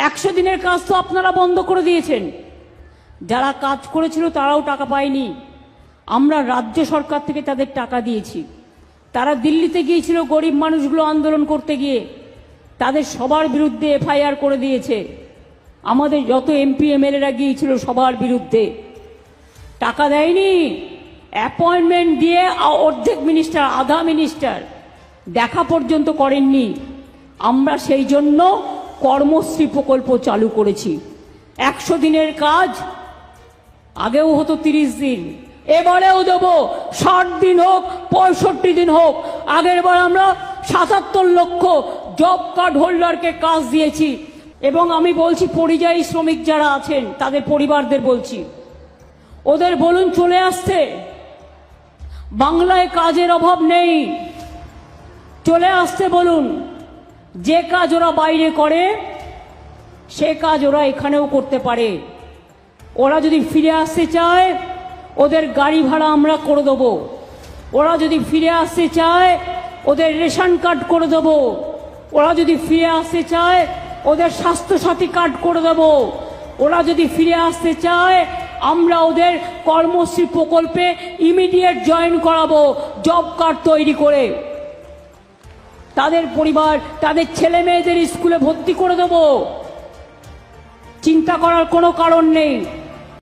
100 দিনের কাজ তো আপনারা বন্ধ করে দিয়েছেন। যারা কাজ করেছিল তারাও টাকা পায়নি। আমরা রাজ্য সরকার থেকে তাদের টাকা দিয়েছি। তারা দিল্লিতে গিয়েছিল গরিব মানুষগুলো আন্দোলন করতে গিয়ে, তাদের সবার বিরুদ্ধে এফআইআর করে দিয়েছে। আমাদের যত এমপি এমএলএরা গিয়েছিল সবার বিরুদ্ধে। টাকা দেয়নি, অ্যাপয়েন্টমেন্ট দিয়ে অর্ধেক মিনিস্টার, আধা মিনিস্টার দেখা পর্যন্ত করেননি। আমরা সেই জন্য কর্মশ্রী প্রকল্প চালু করেছি। 100 দিনের কাজ, আগেও হতো 30 দিন, এবারেও দেব 60 দিন হোক 65 দিন হোক। আগের বার আমরা 77 লক্ষ জব কার্ড হোল্ডারকে কাজ দিয়েছি। এবং আমি বলছি পরিযায়ী শ্রমিক যারা আছেন তাদের পরিবারদের বলছি, ওদের বলুন চলে আসতে। বাংলায় কাজের অভাব নেই, চলে আসতে বলুন। যে কাজ ওরা বাইরে করে সে কাজ ওরা এখানেও করতে পারে। ওরা যদি ফিরে আসতে চায় ওদের গাড়ি ভাড়া আমরা করে দেবো। ওরা যদি ফিরে আসতে চায় ওদের রেশন কার্ড করে দেবো। ওরা যদি ফিরে আসতে চায় ওদের স্বাস্থ্যসাথী কার্ড করে দেবো। ওরা যদি ফিরে আসতে চায় আমরা ওদের কর্মশ্রী প্রকল্পে ইমিডিয়েট জয়েন করাবো, জব কার্ড তৈরি করে। তাদের পরিবার, তাদের ছেলে মেয়েদের স্কুলে ভর্তি করে দেবো। চিন্তা করার কোনো কারণ নেই।